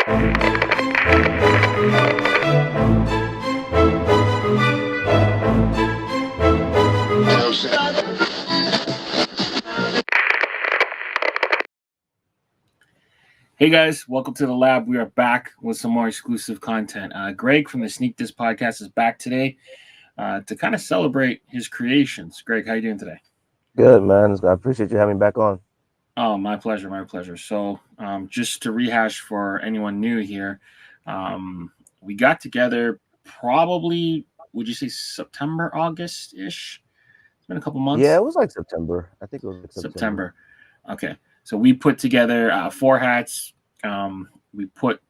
Hey guys, welcome to the lab. We are back with some more exclusive content. Greg from the Sneak This podcast is back today to kind of celebrate his creations. Greg, how you doing today? Good, man. I appreciate you having me back on. Oh, my pleasure, my pleasure. So, just to rehash for anyone new here, we got together probably, would you say September, August ish? It's been a couple Yeah, months. it was like September. I think it was like September. September. Okay, so we put together four hats. We put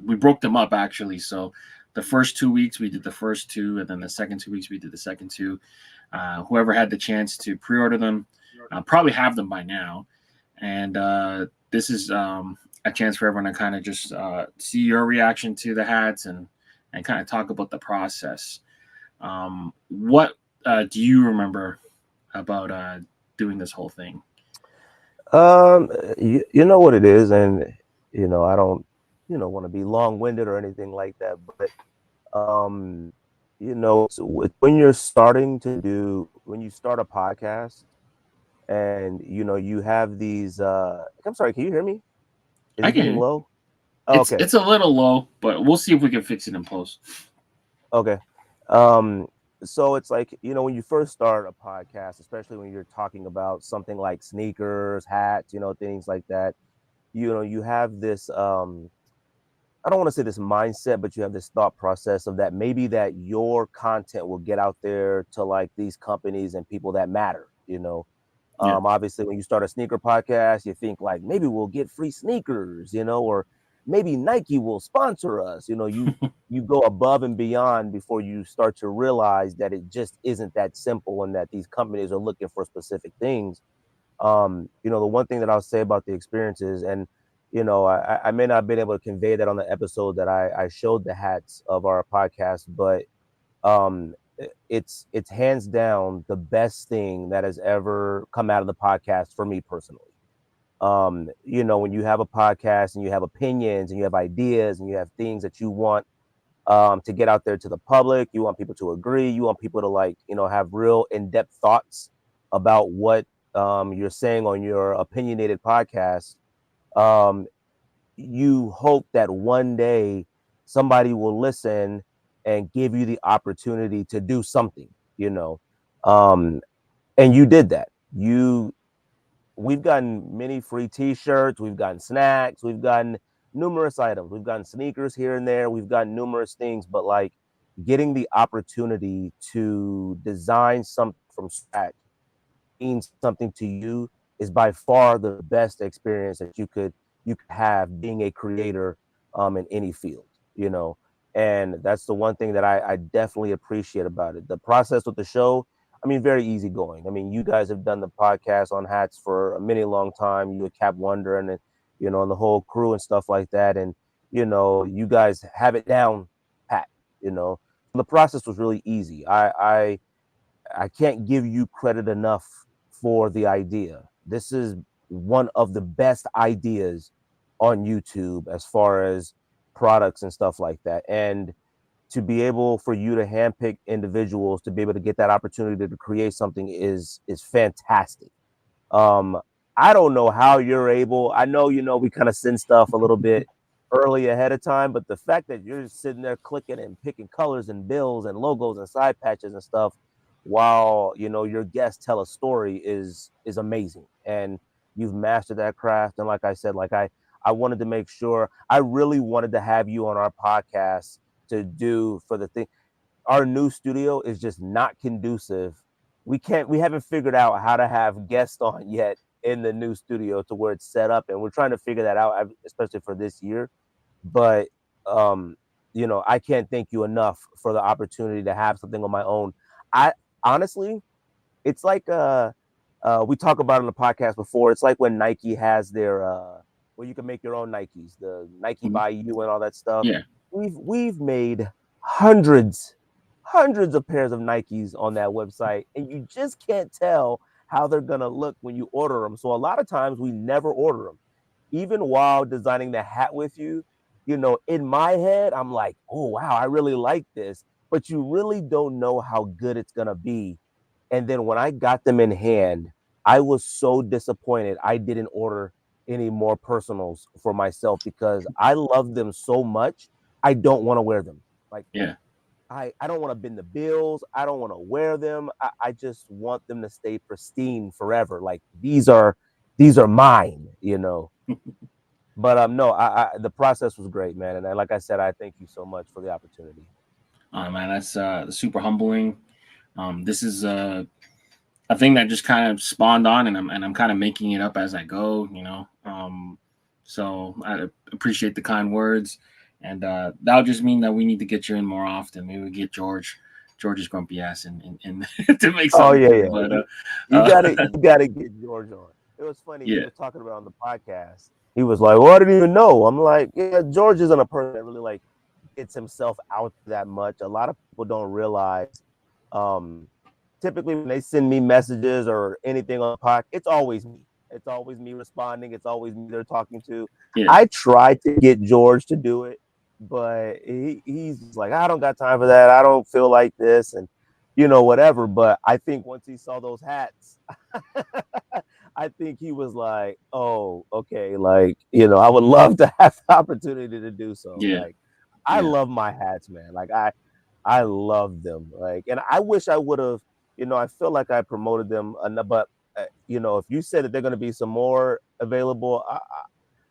we broke them up actually. So the first 2 weeks we did the first two, and then the second 2 weeks we did the second two. Whoever had the chance to pre-order them probably have them by now, and this is a chance for everyone to kind of just see your reaction to the hats and kind of talk about the process. What do you remember about doing this whole thing? You know what it is, and I don't, want to be long-winded or anything like that, but when you're when you start a podcast, and you have these. I'm sorry, can you hear me? Is I it getting can. low? Oh, It's okay. it's a little low, but we'll see if we can fix it in post. Okay. Um, so it's like, when you first start a podcast, especially when you're talking about something like sneakers, hats, things like that, you have this, I don't want to say this mindset, but you have this thought process of that maybe that your content will get out there to like these companies and people that matter. Yeah. Obviously, when you start a sneaker podcast, you think like maybe we'll get free sneakers, or maybe Nike will sponsor us. You go above and beyond before you start to realize that it just isn't that simple and that these companies are looking for specific things. The one thing that I'll say about the experiences, and I may not have been able to convey that on the episode that I showed the hats of our podcast, but it's hands down the best thing that has ever come out of the podcast for me personally. When you have a podcast and you have opinions and you have ideas and you have things that you want to get out there to the public, you want people to agree, you want people to like, have real in-depth thoughts about what you're saying on your opinionated podcast. Um, you hope that one day somebody will listen and give you the opportunity to do something, you know. Um, and you did that. We've gotten many free t-shirts, we've gotten snacks, we've gotten numerous items, we've gotten sneakers here and there, we've gotten numerous things, but like getting the opportunity to design something from scratch means something to you is by far the best experience that you could have being a creator in any field, you know. And that's the one thing that I definitely appreciate about it. The process with the show, I mean, very easygoing. I mean, you guys have done the podcast on hats for a many long time. You and Cap Wonder and and the whole crew and stuff like that. And you guys have it down pat. The process was really easy. I can't give you credit enough for the idea. This is one of the best ideas on YouTube as far as products and stuff like that. And to be able for you to handpick individuals to be able to get that opportunity to create something is fantastic. Um, I don't know how you're able. I know we kind of send stuff a little bit early ahead of time, but the fact that you're sitting there clicking and picking colors and bills and logos and side patches and stuff while your guests tell a story is amazing. And you've mastered that craft. And like I said, like I wanted to make sure, I really wanted to have you on our podcast to do for the thing. Our new studio is just not conducive. We haven't figured out how to have guests on yet in the new studio to where it's set up, and we're trying to figure that out, especially for this year. But um I can't thank you enough for the opportunity to have something on my own. I honestly, it's like we talk about on the podcast before. It's like when Nike has their where you can make your own Nikes, the Nike by you and all that stuff. Yeah. We've made hundreds hundreds of pairs of Nikes on that website, and you just can't tell how they're gonna look when you order them. So a lot of times we never order them. Even while designing the hat with you, in my head, I'm like, oh wow, I really like this, but you really don't know how good it's gonna be. And then when I got them in hand, I was so disappointed I didn't order any more personals for myself because I love them so much. I don't want to wear them. Like Yeah. I don't want to bend the bills. I don't want to wear them. I just want them to stay pristine forever. Like these are mine. But no, the process was great, man. And like I said, I thank you so much for the opportunity. Man, that's super humbling. This is a thing that just kind of spawned on, and I'm kind of making it up as I go. So I appreciate the kind words, and that'll just mean that we need to get you in more often. Maybe we get George's grumpy ass in to make Oh something yeah, good. yeah. But You gotta get George on. It was funny. He yeah, was talking about on the podcast. He was like, "Well, I didn't even know." I'm like, "Yeah, George isn't a person that really like gets himself out that much. A lot of people don't realize. Um, Typically, when they send me messages or anything on the podcast, it's always me. It's always me responding. It's always me they're talking to. yeah, I tried to get George to do it, but he's just like, I don't got time for that. I don't feel like this, and whatever. But I think once he saw those hats, I think he was like, oh, okay, like, I would love to have the opportunity to do so. yeah, Like, I yeah, love my hats, man. Like, I love them. Like, and I wish I would have, I feel like I promoted them enough, but if you said that they're going to be some more available,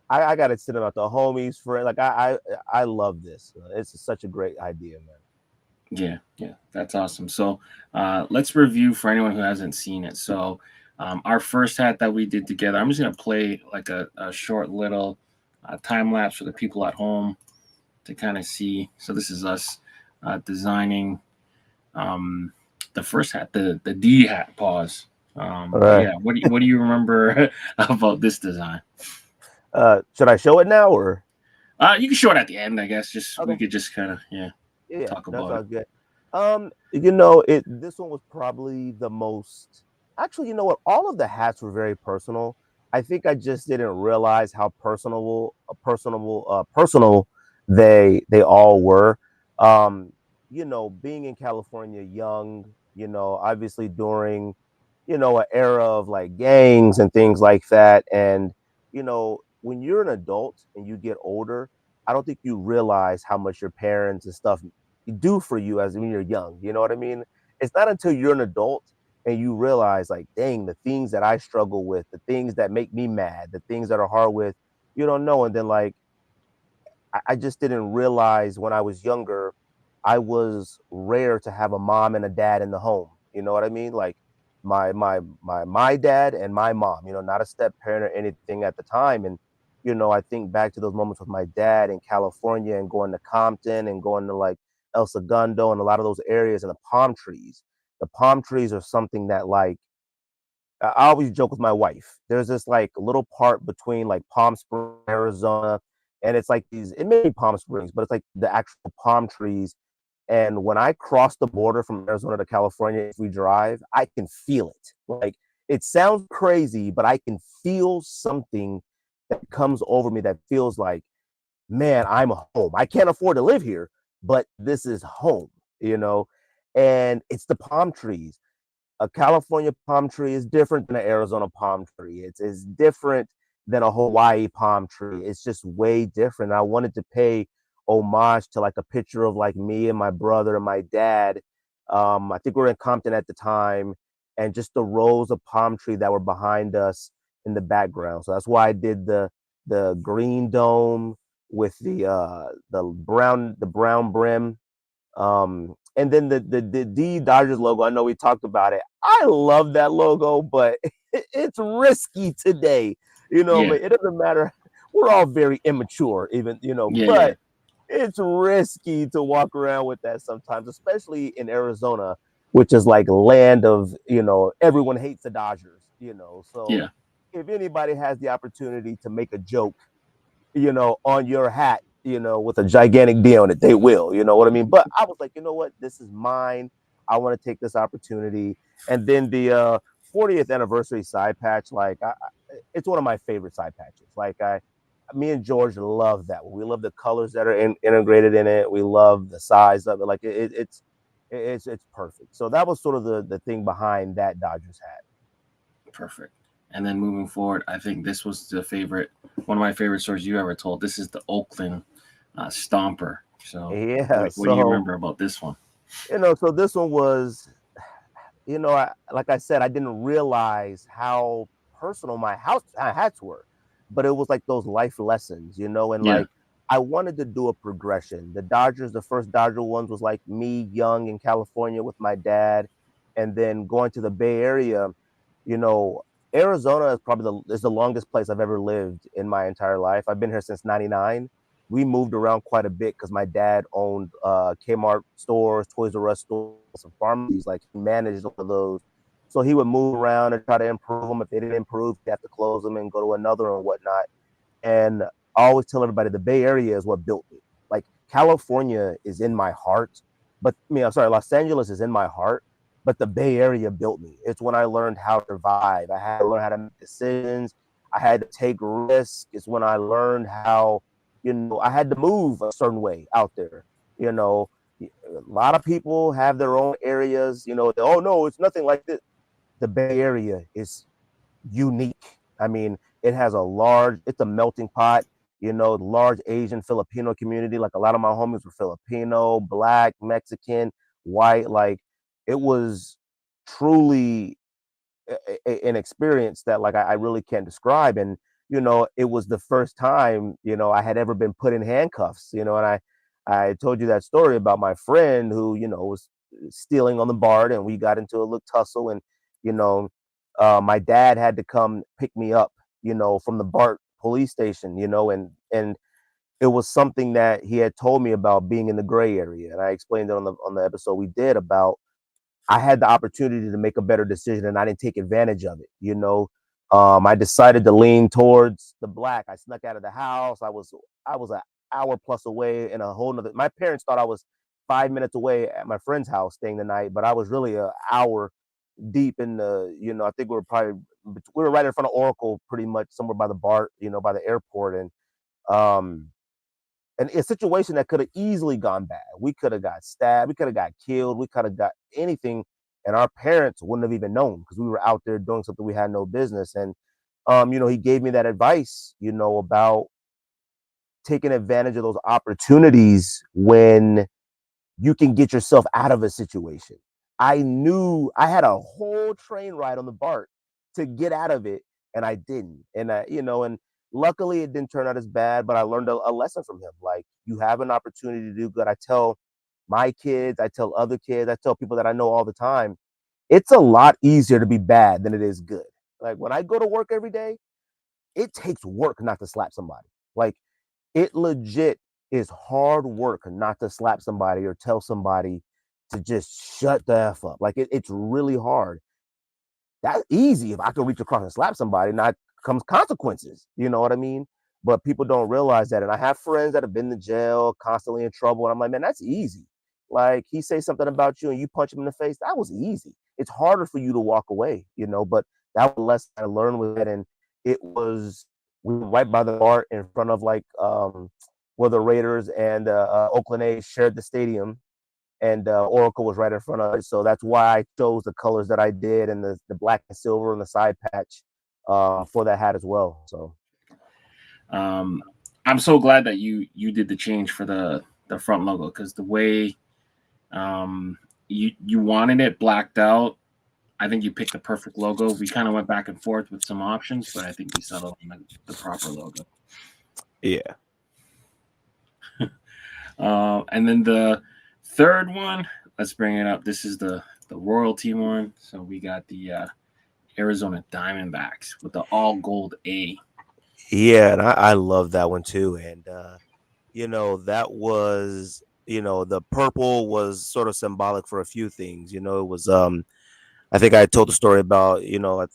I got to send them out to homies for like, I love this. It's such a great idea, man. yeah, yeah. That's awesome. So let's review for anyone who hasn't seen it. So our first hat that we did together, I'm just gonna play like a short little time lapse for the people at home to kind of see. So this is us designing um, the first hat, the D hat. Pause. All But right. yeah, what do you remember about this design? Should I show it now or? You can show it at the end, I guess. Just we Okay. could just kind of Yeah, talk that's about it. all good. This one was probably the most. Actually, you know what? All of the hats were very personal. I think I just didn't realize how personal they all were. Being in California young, obviously during, an era of like gangs and things like that. And, when you're an adult and you get older, I don't think you realize how much your parents and stuff do for you as when you're young. You know what I mean? It's not until you're an adult and you realize, like, dang, the things that I struggle with, the things that make me mad, the things that are hard with, you don't know. And then, like, I just didn't realize when I was younger, I was rare to have a mom and a dad in the home. You know what I mean? Like my dad and my mom, not a step parent or anything at the time. And, I think back to those moments with my dad in California and going to Compton and going to like El Segundo and a lot of those areas and the palm trees. The palm trees are something that, like, I always joke with my wife. There's this like little part between like Palm Springs, Arizona, and it's like it may be Palm Springs, but it's like the actual palm trees. And when I cross the border from Arizona to California, if we drive, I can feel it. Like, it sounds crazy, but I can feel something that comes over me that feels like, man, I'm home. I can't afford to live here, but this is home, you know? And it's the palm trees. A California palm tree is different than an Arizona palm tree. It's different than a Hawaii palm tree. It's just way different. I wanted to pay homage to like a picture of like me and my brother and my dad. I think we were in Compton at the time, and just the rows of palm tree that were behind us in the background. So that's why I did the green dome with the brown brim, and then the D Dodgers logo. I know we talked about it. I love that logo, but it's risky today. Yeah, But it doesn't matter. We're all very immature, even, yeah, yeah, but it's risky to walk around with that sometimes, especially in Arizona, which is like land of, everyone hates the Dodgers. So yeah, if anybody has the opportunity to make a joke, on your hat, with a gigantic D on it, they will, you know what I mean? But I was like, you know what? This is mine. I want to take this opportunity. And then the 40th anniversary side patch, like, it's one of my favorite side patches. Like, me and George love that. We love the colors that are integrated in it. We love the size of it. Like it's perfect. So that was sort of the thing behind that Dodgers hat. Perfect. And then moving forward, I think this was one of my favorite stories you ever told. This is the Oakland Stomper. So, Yeah. what do you So remember about this one? so this one was, like I said, I didn't realize how personal my hats were, but it was like those life lessons, and Yeah, like I wanted to do a progression. The first Dodger ones was like me young in California with my dad, and then going to the Bay Area. You know, Arizona is probably the longest place I've ever lived in my entire life. I've been here since '99. We moved around quite a bit because my dad owned Kmart stores, Toys R Us stores, some pharmacies. Like he managed all of those, so he would move around and try to improve them. If they didn't improve, he'd have to close them and go to another and whatnot. And I always tell everybody the Bay Area is what built me. Like California is in my heart, but I'm sorry, Los Angeles is in my heart, but the Bay Area built me. It's when I learned how to survive. I had to learn how to make decisions. I had to take risks. It's when I learned how, I had to move a certain way out there. You know, a lot of people have their own areas. Oh no, it's nothing like this. The Bay Area is unique. I mean, it's a melting pot, large Asian Filipino community. Like a lot of my homies were Filipino, black, Mexican, white. Like it was truly an experience that like I really can't describe. And, it was the first time, I had ever been put in handcuffs, and I told you that story about my friend who, was stealing on the BART and we got into a little tussle and, you know, my dad had to come pick me up, from the BART police station, and it was something that he had told me about being in the gray area. And I explained it on the episode we did about I had the opportunity to make a better decision and I didn't take advantage of it. I decided to lean towards the black. I snuck out of the house. I was an hour plus away in a whole nother. My parents thought I was 5 minutes away at my friend's house staying the night, but I was really an hour deep in the, I think we were right in front of Oracle, pretty much somewhere by the BART, by the airport. And a situation that could have easily gone bad. We could have got stabbed. We could have got killed. We could have got anything, and our parents wouldn't have even known because we were out there doing something we had no business. And he gave me that advice, about taking advantage of those opportunities when you can get yourself out of a situation. I knew I had a whole train ride on the BART to get out of it, and I didn't. And luckily it didn't turn out as bad, but I learned a lesson from him. Like, you have an opportunity to do good. I tell my kids, I tell other kids, I tell people that I know all the time, it's a lot easier to be bad than it is good. Like when I go to work every day, it takes work not to slap somebody. Like it legit is hard work not to slap somebody or tell somebody to just shut the F up. Like it's really hard. That's easy if I can reach across and slap somebody. Now comes consequences. You know what I mean? But people don't realize that. And I have friends that have been to jail, constantly in trouble. And I'm like, man, that's easy. Like he say something about you and you punch him in the face. That was easy. It's harder for you to walk away, but that was a lesson I learned with it. And we were right by the BART in front of like where the Raiders and Oakland A's shared the stadium, and Oracle was right in front of it. So that's why I chose the colors that I did and the black and silver on the side patch for that hat as well. So I'm so glad that you did the change for the front logo, because the way you wanted it blacked out, I think you picked the perfect logo. We kind of went back and forth with some options, but I think we settled on the proper logo. yeah. And then the third one, let's bring it up. This is the royalty one. So we got the Arizona Diamondbacks with the all gold A. Yeah, and I love that one too. And that was, the purple was sort of symbolic for a few things. It was I think I told the story about, I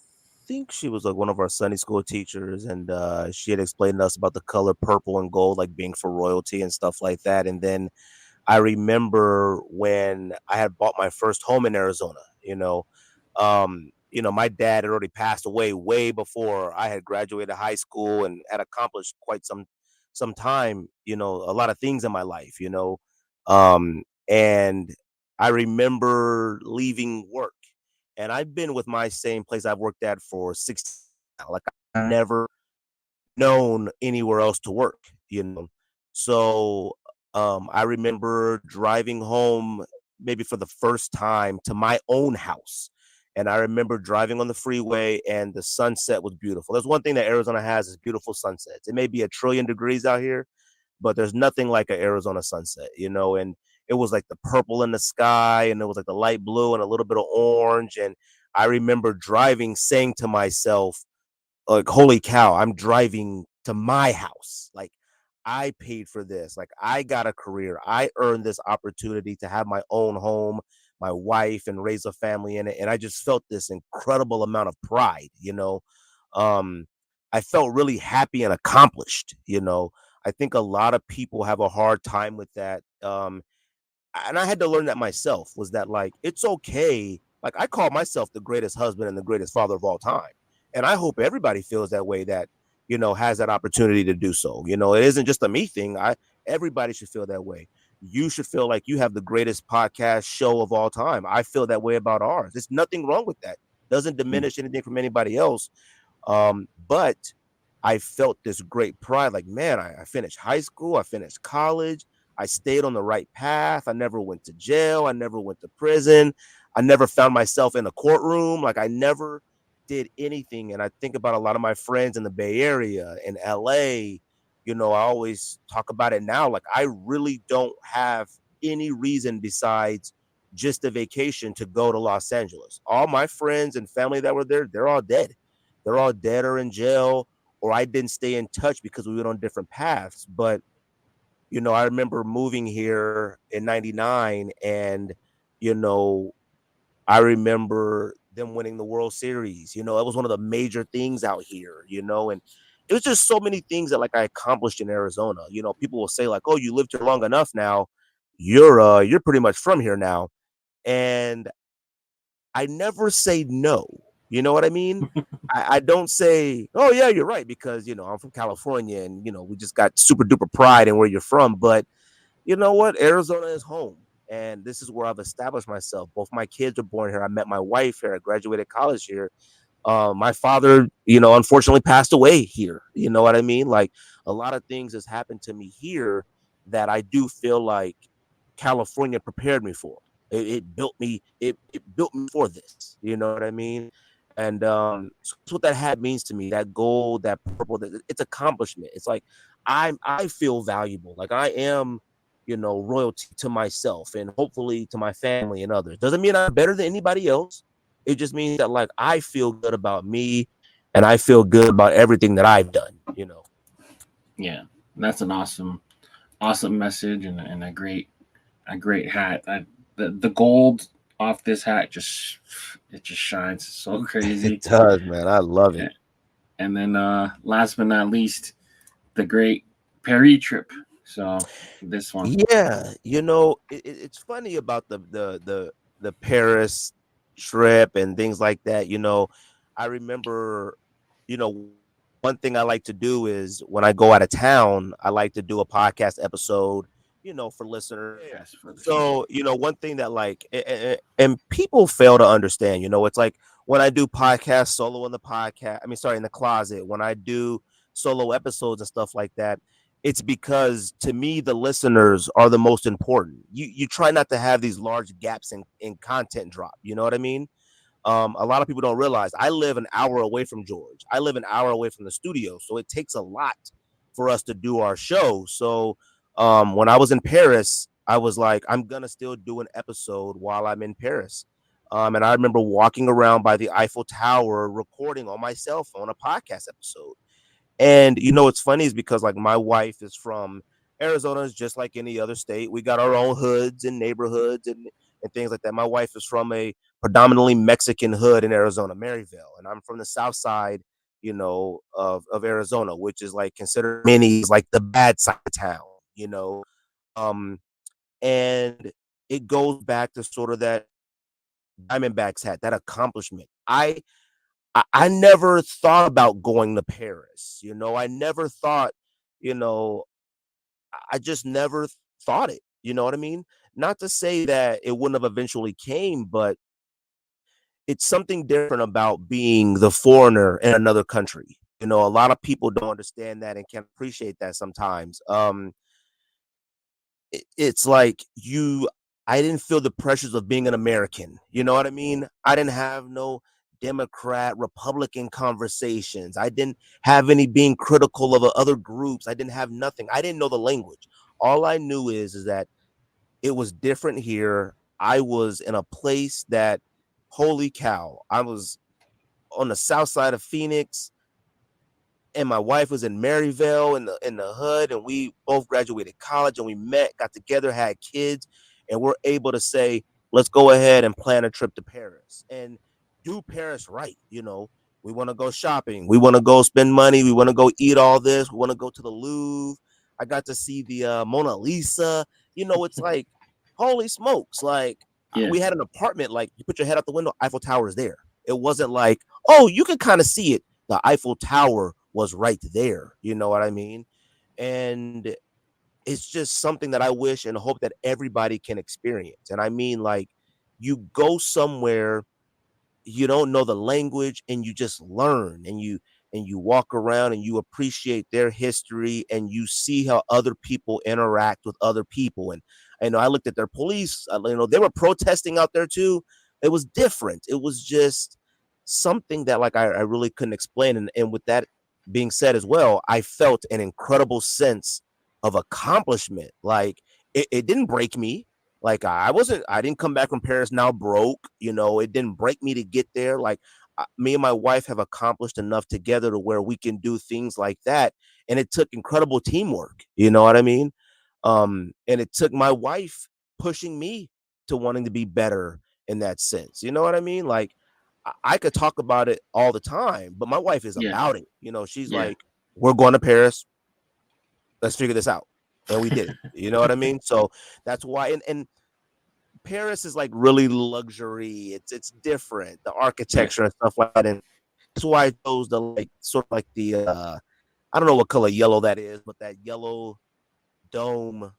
think she was like one of our Sunday school teachers, and she had explained to us about the color purple and gold, like being for royalty and stuff like that. And then I remember when I had bought my first home in Arizona, my dad had already passed away way before I had graduated high school and had accomplished quite some time, a lot of things in my life, and I remember leaving work, and I've been with my same place I've worked at for 16 now. Like, I never known anywhere else to work. So I remember driving home maybe for the first time to my own house. And I remember driving on the freeway and the sunset was beautiful. There's one thing that Arizona has is beautiful sunsets. It may be a trillion degrees out here, but there's nothing like an Arizona sunset, and it was like the purple in the sky and it was like the light blue and a little bit of orange. And I remember driving, saying to myself, like, holy cow, I'm driving to my house. Like, I paid for this. Like, I got a career. I earned this opportunity to have my own home, my wife, and raise a family in it. And I just felt this incredible amount of pride. Um, I felt really happy and accomplished. I think a lot of people have a hard time with that. And I had to learn that myself, was that, like, it's okay. Like, I call myself the greatest husband and the greatest father of all time. And I hope everybody feels that way, that, has that opportunity to do so. It isn't just a me thing. Everybody should feel that way. You should feel like you have the greatest podcast show of all time. I feel that way about ours. There's nothing wrong with that. Doesn't diminish anything from anybody else. But I felt this great pride, like, man, I finished high school, I finished college, I stayed on the right path. I never went to jail. I never went to prison. I never found myself in a courtroom. Like, I never did anything. And I think about a lot of my friends in the Bay Area, in LA. I always talk about it now. Like, I really don't have any reason besides just a vacation to go to Los Angeles. All my friends and family that were there, they're all dead. They're all dead or in jail, or I didn't stay in touch because we went on different paths. But I remember moving here in 99 and, you know, I remember them winning the World Series. It was one of the major things out here, and it was just so many things that, like, I accomplished in Arizona. People will say, like, "Oh, you lived here long enough now. You're pretty much from here now." And I never say no. You know what I mean? I don't say, "Oh yeah, you're right," because I'm from California and we just got super duper pride in where you're from. But you know what? Arizona is home. And this is where I've established myself. Both my kids are born here. I met my wife here. I graduated college here. My father, unfortunately passed away here. You know what I mean? Like, a lot of things has happened to me here that I do feel like California prepared me for. It built me. It built me for this. You know what I mean? And so that's what that hat means to me. That gold, that purple, it's accomplishment. It's like I feel valuable. Like, I am, royalty to myself and hopefully to my family and others. Doesn't mean I'm better than anybody else. It just means that, like, I feel good about me and I feel good about everything that I've done. Yeah, that's an awesome message and a great hat. The gold off this hat it just shines so It crazy. does, man. I love Yeah. it. And then last but not least, the great Perry trip. So this one. Yeah, it's funny about the Paris trip and things like that. I remember, one thing I like to do is when I go out of town, I like to do a podcast episode, for listeners. Yes, for the sure. So, one thing that, like, and people fail to understand, it's like when I do podcast solo in the podcast, I mean, sorry, in the closet, when I do solo episodes and stuff like that, it's because, to me, the listeners are the most important. You try not to have these large gaps in content drop. You know what I mean? A lot of people don't realize I live an hour away from George. I live an hour away from the studio. So it takes a lot for us to do our show. So when I was in Paris, I was like, I'm going to still do an episode while I'm in Paris. And I remember walking around by the Eiffel Tower, recording on my cell phone a podcast episode. And what's funny is because, like, my wife is from Arizona, is just like any other state. We got our own hoods and neighborhoods and things like that. My wife is from a predominantly Mexican hood in Arizona, Maryville, and I'm from the south side, of Arizona, which is like considered many like the bad side of town, you know. Um, and it goes back to sort of that Diamondbacks hat, that accomplishment. I never thought about going to Paris. You know, I never thought, you know, I just never thought it. You know what I mean? Not to say that it wouldn't have eventually came, but it's something different about being the foreigner in another country. You know, a lot of people don't understand that and can't appreciate that sometimes. It's like I didn't feel the pressures of being an American. You know what I mean? I didn't have no Democrat, Republican conversations. I didn't have any being critical of other groups. I didn't have nothing. I didn't know the language. All I knew is that it was different here. I was in a place that, holy cow, I was on the south side of Phoenix, and my wife was in Maryville in the hood, and we both graduated college, and we met, got together, had kids, and we're able to say, let's go ahead and plan a trip to Paris and do Paris right. You know, we want to go shopping, we want to go spend money, we want to go eat all this, we want to go to the Louvre. I got to see the Mona Lisa. You know, it's like, holy smokes, like Yeah. we had an apartment, like you put your head out the window, Eiffel Tower is there. It wasn't like, oh, you can kind of see it. The Eiffel Tower was right there. You know what I mean? And it's just something that I wish and hope that everybody can experience. And I mean, like, you go somewhere, you don't know the language, and you just learn, and you walk around and you appreciate their history, and you see how other people interact with other people. And I know I looked at their police, you know, they were protesting out there too. It was different. It was just something that, like, I really couldn't explain. And with that being said as well, I felt an incredible sense of accomplishment. Like, it didn't break me. Like, I didn't come back from Paris now broke. You know, it didn't break me to get there. Like, me and my wife have accomplished enough together to where we can do things like that. And it took incredible teamwork. You know what I mean? And it took my wife pushing me to wanting to be better in that sense. You know what I mean? Like, I could talk about it all the time, but my wife is Yeah. about it. You know, she's Yeah. like, we're going to Paris. Let's figure this out. And we did it. You know what I mean? So that's why. And Paris is like really luxury. It's different, the Yeah. architecture and stuff like that. And that's why I chose the, like, sort of like the I don't know what color yellow that is, but that yellow dome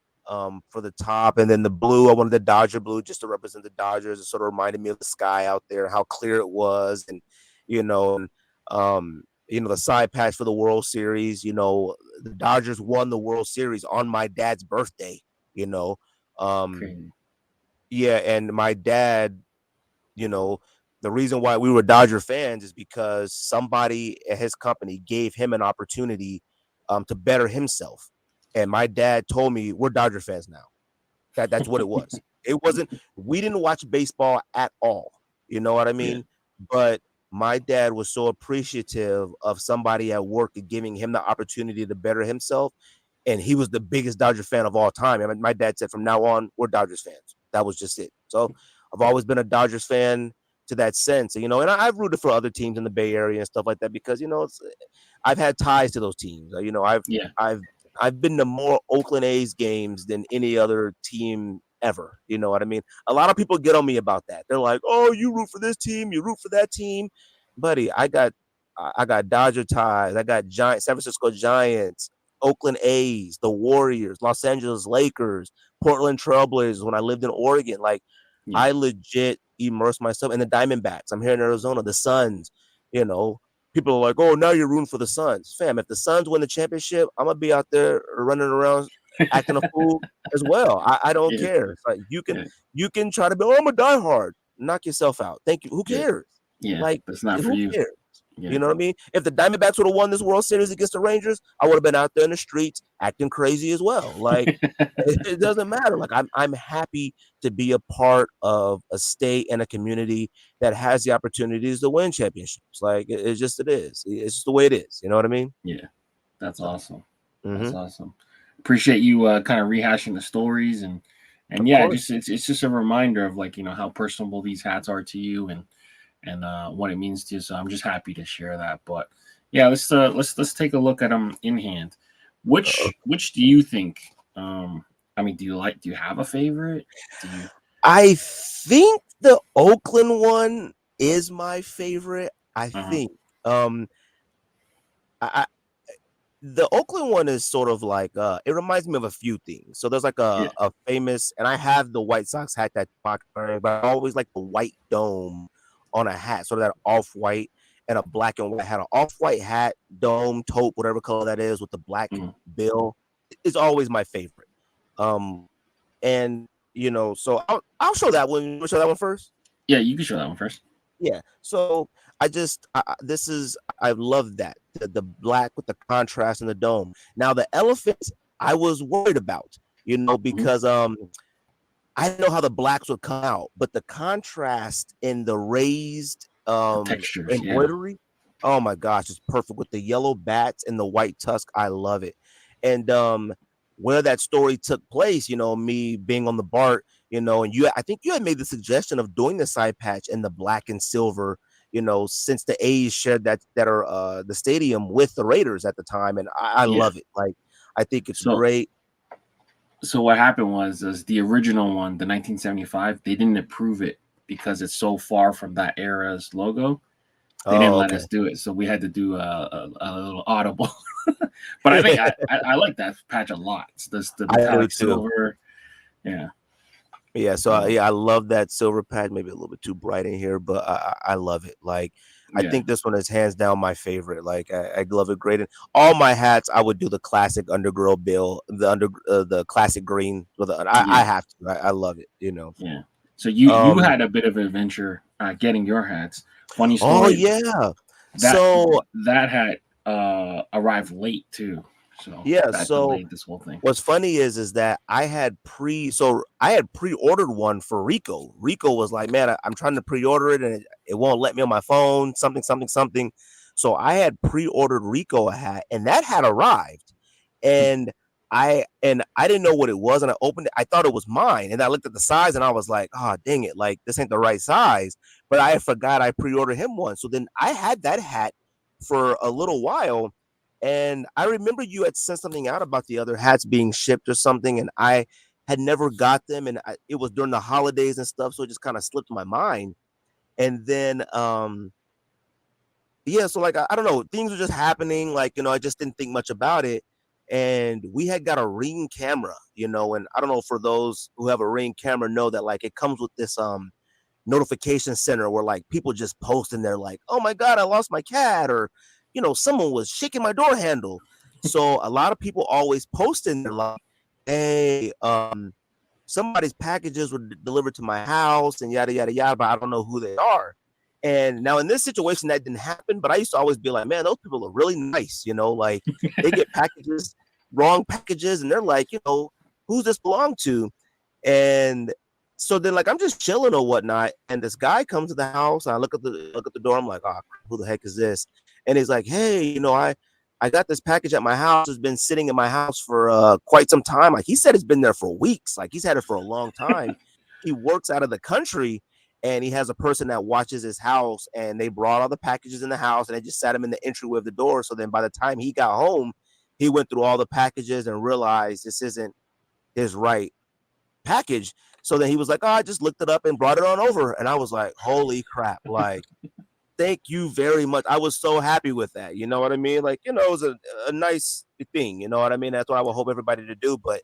for the top, and then the blue. I wanted the Dodger blue just to represent the Dodgers. It sort of reminded me of the sky out there, how clear it was, and you know, and the side patch for the World Series. You know, the Dodgers won the World Series on my dad's birthday. You know, um, Crazy. yeah, and my dad, you know, the reason why we were Dodger fans is because somebody at his company gave him an opportunity to better himself. And my dad told me, we're Dodger fans now. That's what it was. It wasn't, we didn't watch baseball at all. You know what I Yeah. mean? But my dad was so appreciative of somebody at work giving him the opportunity to better himself. And he was the biggest Dodger fan of all time. I mean, my dad said, from now on, we're Dodgers fans. That was just it. So I've always been a Dodgers fan to that sense, you know, and I've rooted for other teams in the Bay Area and stuff like that because, you know, I've had ties to those teams. You know, Yeah. I've been to more Oakland A's games than any other team ever. You know what I mean? A lot of people get on me about that. They're like, "Oh, you root for this team, you root for that team." Buddy, I got Dodger ties. I got San Francisco Giants, Oakland A's, the Warriors, Los Angeles Lakers, Portland Trailblazers when I lived in Oregon. Like, Yeah. I legit immersed myself in the Diamondbacks. I'm here in Arizona, the Suns, you know. People are like, oh, now you're rooting for the Suns. Fam, if the Suns win the championship, I'm going to be out there running around acting a fool as well. I don't Yeah. care. It's like Yeah. you can try to be, oh, I'm a diehard. Knock yourself out. Thank you. Who Yeah. cares? Yeah. Like, That's not for who you. cares? Yeah. You know what I mean? If the Diamondbacks would have won this World Series against the Rangers, I would have been out there in the streets acting crazy as well. Like, it doesn't matter. Like, I'm happy to be a part of a state and a community that has the opportunities to win championships. Like, it's just It's just the way it is. You know what I mean? Yeah. That's So, awesome. That's awesome. Appreciate you kind of rehashing the stories and of yeah, course. just it's just a reminder of, like, you know, how personable these hats are to you and what it means to you. So I'm just happy to share that. But yeah, let's take a look at them in hand. Which do you think? I mean, do you have a favorite? Do you? I think the Oakland one is my favorite. I think I the Oakland one is sort of like it reminds me of a few things. So there's like Yeah. a famous, and I have the White Sox hat that I'm wearing, but I always like the white dome on a hat, sort of that off white and a black and white hat, an off white hat, dome, taupe, whatever color that is, with the black Mhm. bill is always my favorite. And so I'll show that one. You wanna show that one first? Yeah, you can show that one first. Yeah. So I love that the black with the contrast and the dome. Now the elephants I was worried about, Mhm. because I didn't know how the blacks would come out, but the contrast in the raised The textures, yeah. embroidery, oh my gosh, it's perfect with the yellow bats and the white tusk. I love it. And where that story took place, me being on the BART, and I think you had made the suggestion of doing the side patch in the black and silver, since the A's shared that are the stadium with the Raiders at the time, and I Yeah. love it. Like, I think it's So great. so what happened was the original one, the 1975, they didn't approve it because it's so far from that era's logo. They didn't Oh, let okay. us do it, so we had to do a little audible. But I think I like that patch a lot. It's the I do metallic too. silver. Yeah. Yeah, so So I love that silver pad. Maybe a little bit too bright in here, but I love it. Like, I yeah. think this one is hands down my favorite. Like, I love it great. And all my hats, I would do the classic undergirl bill, the classic green. I Yeah. have to. I love it. Yeah. So you Um. had a bit of an adventure getting your hats. Funny Oh story. yeah. That So that hat arrived late too. So yeah. that So delayed this whole thing. what's funny is that I had pre-ordered one for Rico. Rico was like, "Man, I'm trying to pre-order it and it won't let me on my phone, something, something, something." So I had pre-ordered Rico a hat, and that had arrived. And I didn't know what it was, and I opened it. I thought it was mine, and I looked at the size, and I was like, "Oh, dang it! Like, this ain't the right size." But I forgot I pre-ordered him one. So then I had that hat for a little while, and I remember you had sent something out about the other hats being shipped or something, and I had never got them, and it was during the holidays and stuff, so it just kind of slipped my mind. And then, yeah, so like I don't know, things were just happening. Like, I just didn't think much about it. And we had got a Ring camera, and I don't know, for those who have a Ring camera know that like it comes with this notification center where like people just post and they're like, "Oh my god, I lost my cat," or someone was shaking my door handle. So a lot of people always post in there like, "Hey, somebody's packages were delivered to my house and yada yada yada, but I don't know who they are." And now in this situation that didn't happen, but I used to always be like, "Man, those people are really nice," like they get packages, wrong packages, and they're like, "Who's this belong to?" And so then like I'm just chilling or whatnot, and this guy comes to the house, and I look at the door, I'm like, "Oh, who the heck is this?" And he's like, "Hey, I got this package at my house. It's been sitting in my house for quite some time." Like, he said it's been there for weeks. Like, he's had it for a long time. He works out of the country, and he has a person that watches his house, and they brought all the packages in the house, and they just sat him in the entryway of the door. So then by the time he got home, he went through all the packages and realized this isn't his right package. So then he was like, "Oh, I just looked it up and brought it on over." And I was like, "Holy crap." Like, thank you very much. I was so happy with that. You know what I mean? Like, it was a nice thing. You know what I mean? That's what I would hope everybody to do. But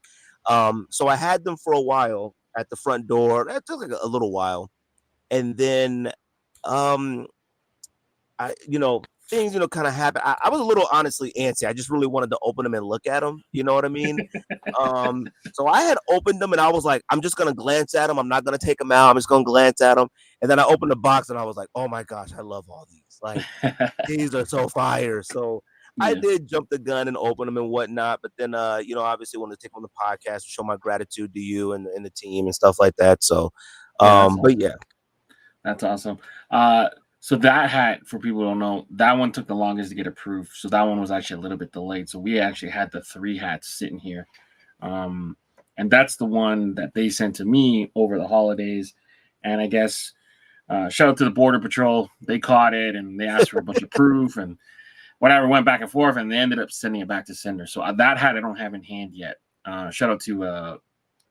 so I had them for a while at the front door. That took like a little while. And then um things, kind of happen. I was a little honestly antsy. I just really wanted to open them and look at them. You know what I mean? So I had opened them and I was like, I'm just gonna glance at them. I'm not gonna take them out. I'm just gonna glance at them. And then I opened the box and I was like, oh my gosh, I love all these. Like, these are so fire. So I Yeah. did jump the gun and open them and whatnot. But then, obviously wanted to take on the podcast to show my gratitude to you and the team and stuff like that. So, Yeah, that's but awesome. yeah. That's awesome. So that hat, for people who don't know, that one took the longest to get approved. So that one was actually a little bit delayed. So we actually had the 3 hats sitting here. Um, and that's the one that they sent to me over the holidays. And I guess shout out to the Border Patrol. They caught it and they asked for a bunch of proof and whatever, went back and forth, and they ended up sending it back to sender. So that hat I don't have in hand yet. Shout out to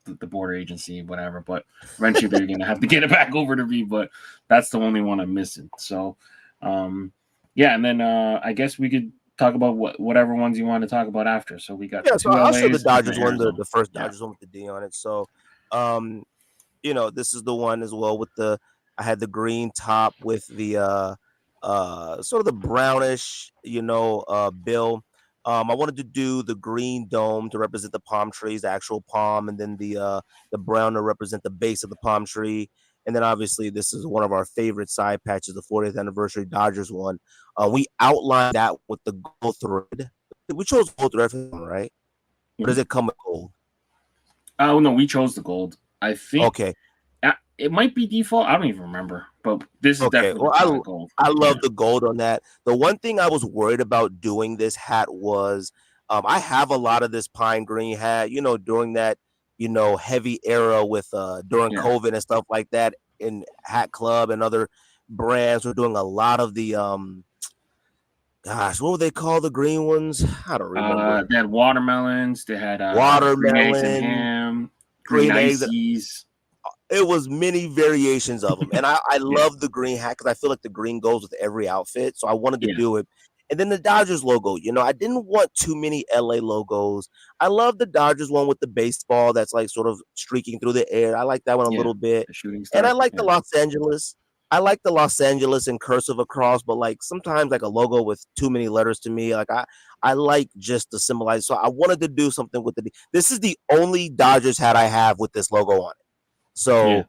the border agency, whatever. But eventually they're gonna have to get it back over to me. But that's the only one I'm missing. So, yeah, and then I guess we could talk about whatever ones you want to talk about after. So we got Yeah, the so two I'll show the LAs, Dodgers one, Arizona. the first Yeah. Dodgers one with the D on it. So, this is the one as well with I had the green top with the sort of the brownish, bill. I wanted to do the green dome to represent the palm trees, the actual palm, and then the brown to represent the base of the palm tree. And then obviously this is one of our favorite side patches, the 40th anniversary Dodgers one. We outlined that with the gold thread. We chose gold thread for them, right? Or does it come with gold? Oh no, we chose the gold. I think Okay. It might be default. I don't even remember, but this is Okay. definitely Well, gold. I love the gold on that. The one thing I was worried about doing this hat was I have a lot of this pine green hat, during that, heavy era with during COVID and stuff like that in Hat Club and other brands were doing a lot of the gosh, what would they call the green ones? I don't remember. They had watermelons, they had green eggs and Watermelon, ham, green green eggs. ices. It was many variations of them, and I love the green hat because I feel like the green goes with every outfit. So I wanted to do it, and then the Dodgers logo. I didn't want too many LA logos. I love the Dodgers one with the baseball that's like sort of streaking through the air. I like that one a little bit, the shooting and star. I like the Los Angeles. I like the Los Angeles in cursive across, but like sometimes like a logo with too many letters to me, like I like just to symbolize. So I wanted to do something with this is the only Dodgers hat I have with this logo on it. So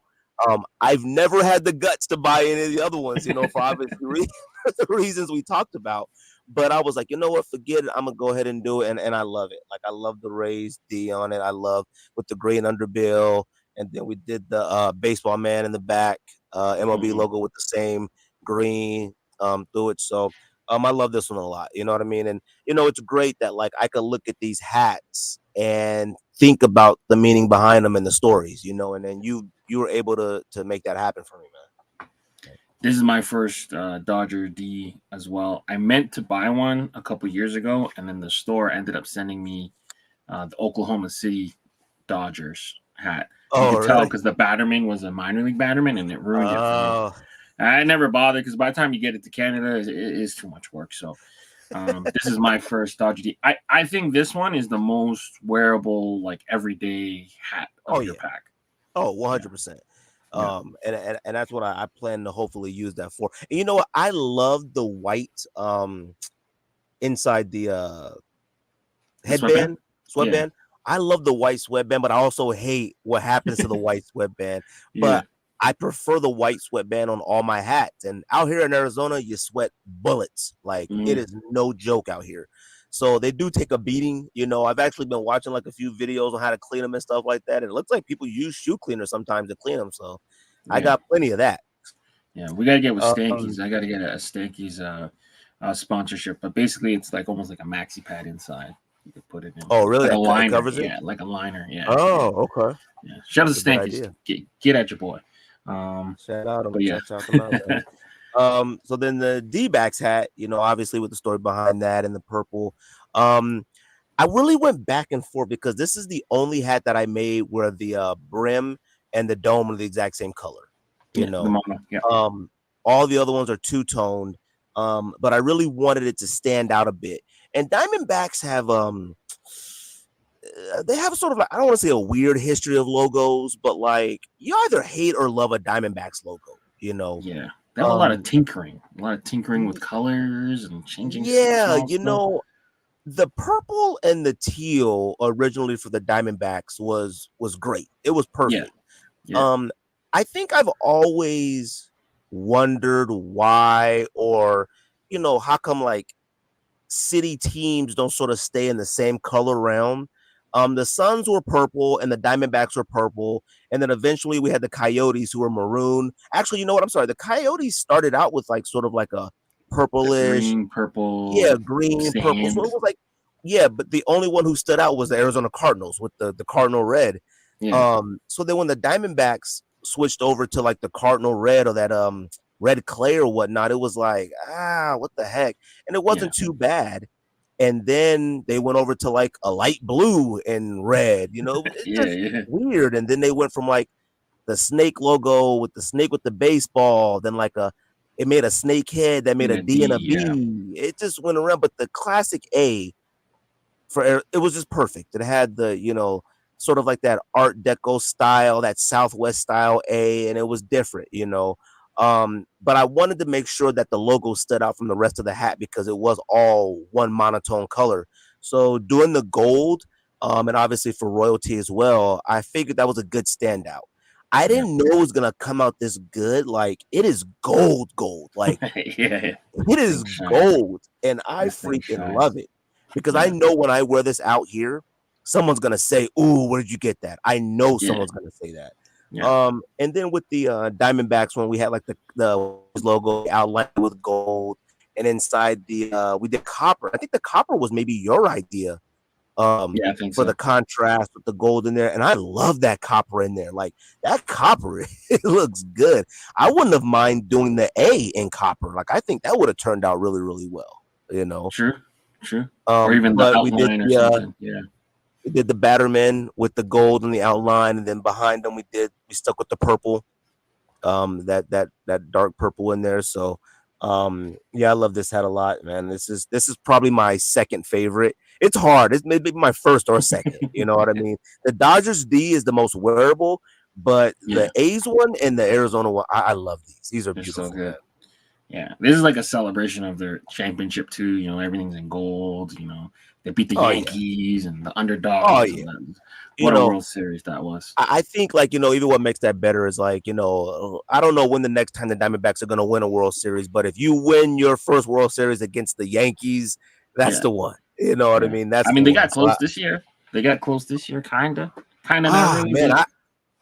I've never had the guts to buy any of the other ones, for obvious the reasons we talked about. But I was like, you know what, forget it. I'm gonna go ahead and do it, and I love it. Like I love the raised D on it. I love with the green underbill, and then we did the baseball man in the back, MLB logo with the same green through it. So I love this one a lot. You know what I mean? And it's great that like I could look at these hats and think about the meaning behind them and the stories, and then you were able to make that happen for me, man. This is my first Dodger D as well. I meant to buy one a couple years ago, and then the store ended up sending me the Oklahoma City Dodgers hat. You could tell because the Batterman was a minor league Batterman, and it ruined it for me. I never bothered because by the time you get it to Canada, it is too much work. So this is my first Dodger D. I think this one is the most wearable, like everyday hat of your pack. Oh, 100%. And that's what I plan to hopefully use that for. And you know what? I love the white inside the headband, sweatband. I love the white sweatband, but I also hate what happens to the white sweatband. But I prefer the white sweatband on all my hats. And out here in Arizona, you sweat bullets. Like it is no joke out here. So they do take a beating. I've actually been watching like a few videos on how to clean them and stuff like that. And it looks like people use shoe cleaners sometimes to clean them. So I got plenty of that. Yeah, we gotta get with Stankies. I gotta get a Stankies sponsorship. But basically, it's like almost like a maxi pad inside. You could put it in. Oh, really? Like a liner. Covers it? Yeah, like a liner. Yeah. Oh, okay. Yeah. Shout out to Stankies. Get at your boy. Shout out him. Yeah. Shout him out, so then the Dbacks hat, obviously with the story behind that and the purple. I really went back and forth because this is the only hat that I made where the brim and the dome are the exact same color. All the other ones are two-toned, but I really wanted it to stand out a bit. And Diamondbacks have they have sort of like, I don't want to say a weird history of logos, but like you either hate or love a Diamondbacks logo, Yeah. They have a lot of tinkering with colors and changing. Yeah, the purple and the teal originally for the Diamondbacks was great. It was perfect. Yeah. I think I've always wondered why, or how come like city teams don't sort of stay in the same color realm. The Suns were purple and the Diamondbacks were purple. And then eventually we had the Coyotes who were maroon. Actually, you know what? I'm sorry. The Coyotes started out with like sort of like a purplish. Green, purple. Yeah, green, sand. Purple. So it was like, but the only one who stood out was the Arizona Cardinals with the Cardinal red. Yeah. So then when the Diamondbacks switched over to like the Cardinal red or that red clay or whatnot, it was like, what the heck? And it wasn't too bad. and then they went over to like a light blue and red. It's Yeah, just yeah, weird. And then they went from like the snake logo with the snake with the baseball, then like it made a snake head that made and a a D and a D. Yeah, B. It just went around, but the classic A it was just perfect. It had the sort of like that Art Deco style, that Southwest style A, and it was different. But I wanted to make sure that the logo stood out from the rest of the hat because it was all one monotone color. So doing the gold, and obviously for royalty as well, I figured that was a good standout. I yeah, didn't know it was gonna come out this good. Like it is gold. Like yeah, yeah. it This is thing shines. gold, and I This thing freaking shines. love it because I Yeah, know when I wear this out here, someone's gonna say, "Ooh, where did you get that?" I know yeah, someone's gonna say that. yeah, And then with the Diamondbacks, when we had like the logo outlined with gold, and inside the we did copper. I think the copper was maybe your idea, yeah. I think for the so. contrast with the gold in there, and I love that copper in there. Like that copper, it looks good. I wouldn't have mind doing the A in copper. Like I think that would have turned out really, really well. You know. True, true. Or even the But outline or something. Yeah, we did the Batterman with the gold in the outline, and then behind them we stuck with the purple, that dark purple in there. So yeah, I love this hat a lot, man. This is probably my second favorite. It's hard. It's maybe my first or second. You know what I mean? The Dodgers D is the most wearable, but the yeah. A's one and the Arizona one, I love these. These are They're so beautiful, man. good. Yeah, this is like a celebration of their championship too. Everything's in gold. They beat the Oh yeah. Yankees and the Oh underdogs, yeah. and that, You what a know, World Series that was. I think like even what makes that better is like I don't know when the next time the Diamondbacks are going to win a World Series, but if you win your first World Series against the Yankees, that's Yeah, the one. You know what I yeah. mean? That's I the mean, they one. got So close this year. They got close this year, kinda not really, man, but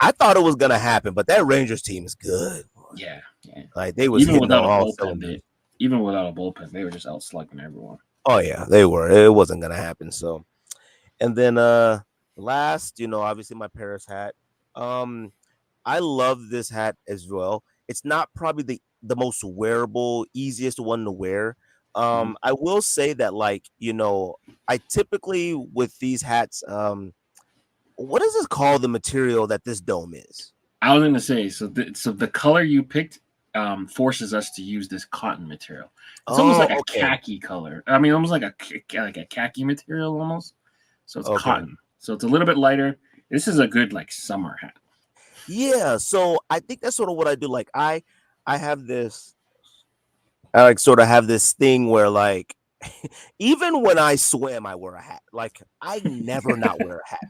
I thought it was going to happen, but that Rangers team is good. yeah, yeah. Like they was Even hitting on without a all bullpen, cylinders. they were just out slugging everyone. Oh yeah, they were. It wasn't going to happen. So and then last, obviously my Paris hat. Um I love this hat as well. It's not probably the most wearable, easiest one to wear. Mhm. I will say that like, I typically with these hats, what is this called, the material that this dome is? I was gonna say, so the color you picked forces us to use this cotton material. It's almost Oh, like a okay. khaki color. I mean, almost like a khaki material almost. So it's Okay. cotton. So it's a little bit lighter. This is a good like summer hat. Yeah, so I think that's sort of what I do. Like I have this I like sort of have this thing where like even when I swim, I wear a hat. Like I never not wear a hat.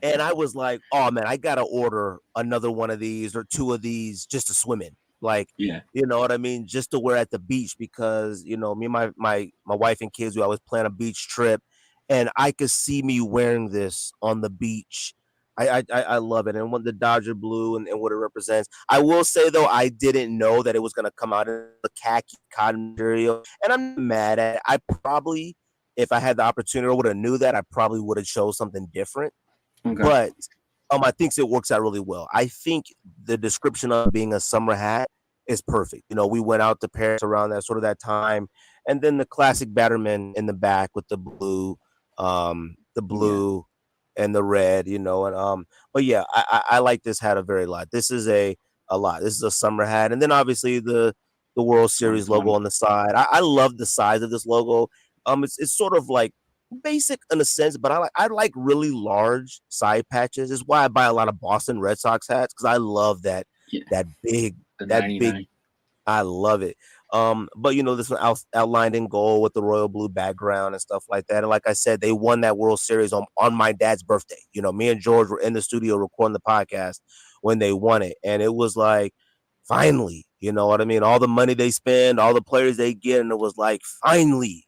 And I was like, "Oh man, I gotta order another one of these or two of these just to swim in." Like, Yeah. you know what I mean? Just to wear at the beach because me and my wife and kids, we always plan a beach trip, and I could see me wearing this on the beach. I love it, and when the Dodger blue and what it represents. I will say though, I didn't know that it was gonna come out in the khaki cotton material, and I'm not mad at it. I probably, if I had the opportunity or would have knew that, I probably would have chose something different, Okay. but I think it works out really well. I think the description of being a summer hat is perfect. We went out to Paris around that sort of that time, and then the classic Batterman in the back with the Yeah. blue and the red. And but yeah, I like this hat a very lot. This is a lot. This is a summer hat, and then obviously the World Series logo 2020. on the side. I love the size of this logo. It's sort of like basic in a sense, but I like really large side patches. Is why I buy a lot of Boston Red Sox hats because I love Yeah. that big The that big. 99. I love it. But this one outlined in gold with the royal blue background and stuff like that. And like I said, they won that World Series on my dad's birthday. Me and George were in the studio recording the podcast when they won it, and it was like finally, you know what I mean? All the money they spend, all the players they get, and it was like finally.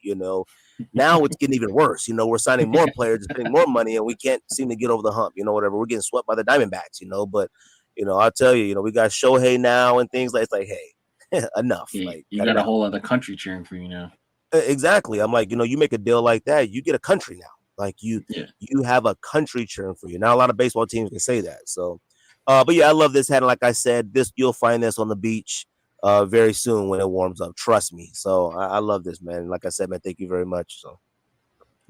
Now it's getting even worse. We're signing more players, spending more money, and we can't seem to get over the hump. Whatever. We're getting swept by the Diamondbacks. But I'll tell you, we got Shohei now and things like it's like, hey, enough. Yeah, Like, you cut got it a out. whole other country cheering for you now. Exactly. I'm like, you make a deal like that, you get a country now. Like Yeah. you have a country cheering for you. Now a lot of baseball teams can say that. So but yeah, I love this hat. And like I said, you'll find this on the beach very soon when it warms up. Trust me. So I love this, man. Like I said, man, thank you very much. So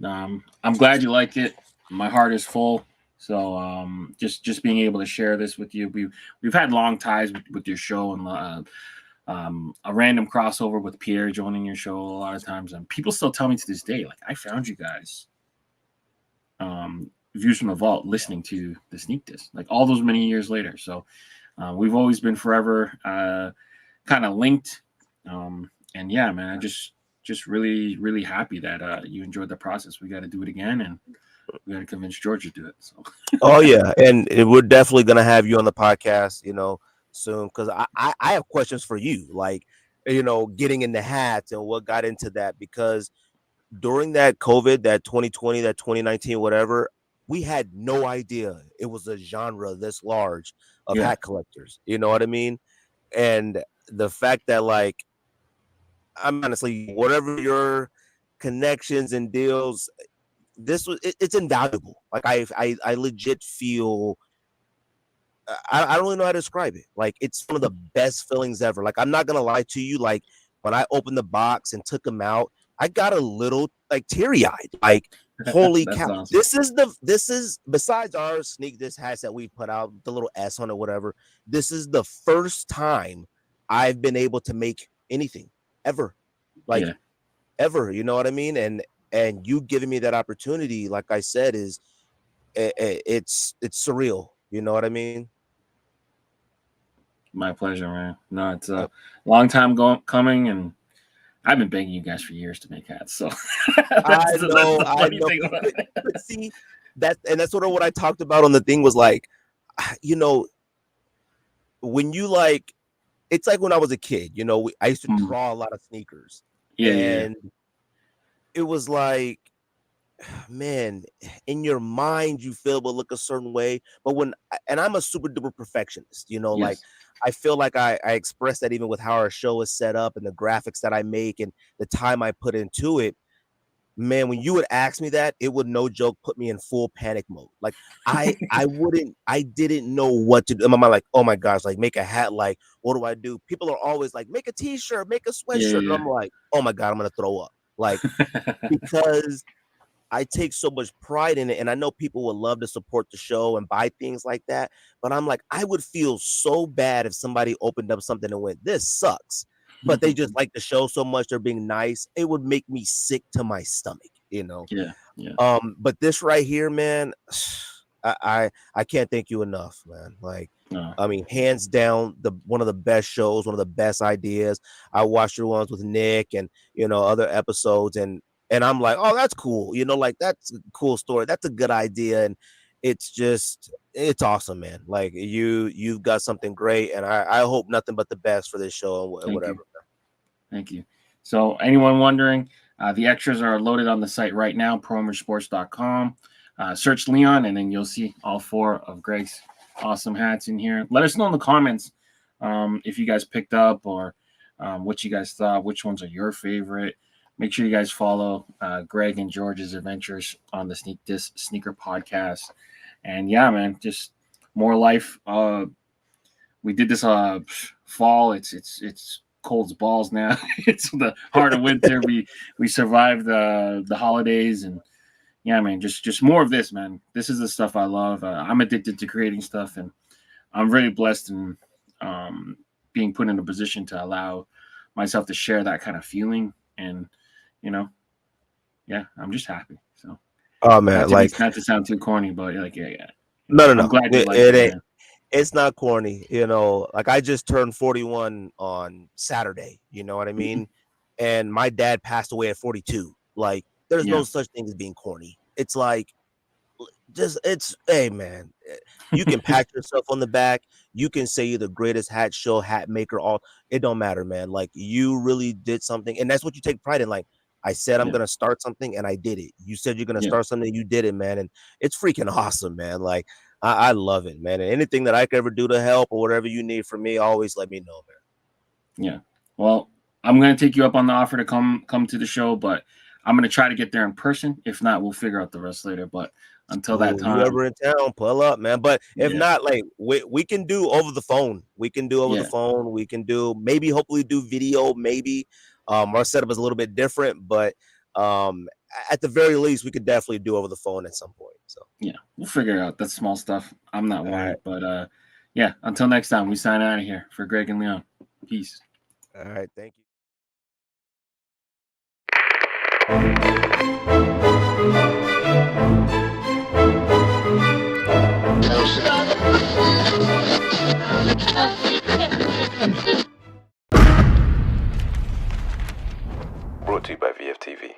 I'm glad you like it. My heart is full. So just being able to share this with you, we've had long ties with your show, and a random crossover with Pierre joining your show a lot of times, and people still tell me to this day, like, I found you guys, Views from the Vault, listening to the Sneak Disc, like all those many years later. So we've always been forever kind of linked, and yeah, man, I just really happy that you enjoyed the process. We got to do it again, and we got to convince George to do it. So. Oh yeah, and we're definitely gonna have you on the podcast, soon, because I have questions for you, like, getting into hats and what got into that, because during that COVID, that 2020, that 2019, whatever, we had no idea it was a genre this large of Yeah. hat collectors. You know what I mean? And the fact that, like, I'm honestly, whatever your connections and deals, it's invaluable. Like, I legit feel, I don't really know how to describe it. Like, it's one of the best feelings ever. Like, I'm not gonna lie to you. Like, when I opened the box and took them out, I got a little, like, teary eyed. Like, holy That's cow! awesome. This is besides our Sneak This hats that we put out, the little S on it, whatever. This is the first time I've been able to make anything ever, like, Yeah. ever. You know what I mean? And you giving me that opportunity, like I said, is it's surreal. You know what I mean? My pleasure, man. No, it's a long time coming, and I've been begging you guys for years to make hats. So that's I the funny know, thing about it. but see, that's sort of what I talked about on the thing, was like, you know, when you, like, it's like when I was a kid, I used to draw a lot of sneakers, Yeah. and it was like, man, in your mind you feel it will look a certain way, but and I'm a super duper perfectionist, like, Yes. I feel like I express that even with how our show is set up and the graphics that I make and the time I put into it. Man, when you would ask me that, it would, no joke, put me in full panic mode. Like, I didn't know what to do. In my mind, like, oh my gosh, like, make a hat, like, what do I do? People are always like, make a t-shirt, make a sweatshirt. And Yeah. I'm like, oh my God, I'm gonna throw up. Like, because I take so much pride in it, and I know people would love to support the show and buy things like that, but I'm like, I would feel so bad if somebody opened up something and went, "This sucks," but they just like the show so much, they're being nice. It would make me sick to my stomach, you know. Yeah. Yeah. But this right here, man, I can't thank you enough, man. Like, No. I mean, hands down, one of the best shows, one of the best ideas. I watched your ones with Nick and, other episodes, and I'm like, oh, that's cool. Like, that's a cool story. That's a good idea. And it's awesome, man. Like, you've got something great. And I hope nothing but the best for this show and Thank whatever. you. Thank you. So, anyone wondering, the extras are loaded on the site right now, promosports.com. Search Leon, and then you'll see all 4 of Greg's awesome hats in here. Let us know in the comments if you guys picked up, or what you guys thought, which ones are your favorite. Make sure you guys follow Greg and George's adventures on the Sneak Disc Sneaker Podcast. And yeah, man, just more life. We did this fall. It's cold as balls now. It's the heart of winter. We survived the holidays, and yeah, man, just more of this, man. This is the stuff I love. I'm addicted to creating stuff, and I'm really blessed and being put in a position to allow myself to share that kind of feeling. And yeah, I'm just happy. So Oh man, like, not to sound too corny, but like, yeah. I'm no. glad you like It it, ain't. man. It's not corny, like, I just turned 41 on Saturday, you know what I mean? And my dad passed away at 42. Like, there's Yeah. no such thing as being corny. It's like, hey man, you can pat yourself on the back. You can say you're the greatest hat maker, it don't matter, man. Like, you really did something, and that's what you take pride in. Like, I said, I'm Yeah. gonna start something, and I did it. You said you're gonna Yeah. start something, you did it, man. And it's freaking awesome, man. Like, I love it, man. And anything that I could ever do to help or whatever you need from me, always let me know, man. Yeah. Well, I'm gonna take you up on the offer to come to the show, but I'm gonna try to get there in person. If not, we'll figure out the rest later. But until that Ooh, you time, ever in town, pull up, man. But if yeah, not, like, we can do over the phone. We can do over the yeah, phone. We can do, maybe, hopefully do video, maybe. Our setup is a little bit different, but At the very least, we could definitely do over the phone at some point. So Yeah, we'll figure it out. That's small stuff. I'm not All worried. right. But yeah, until next time, we sign out of here. For Greg and Leon, peace. All right, thank you. Brought to you by VFTV.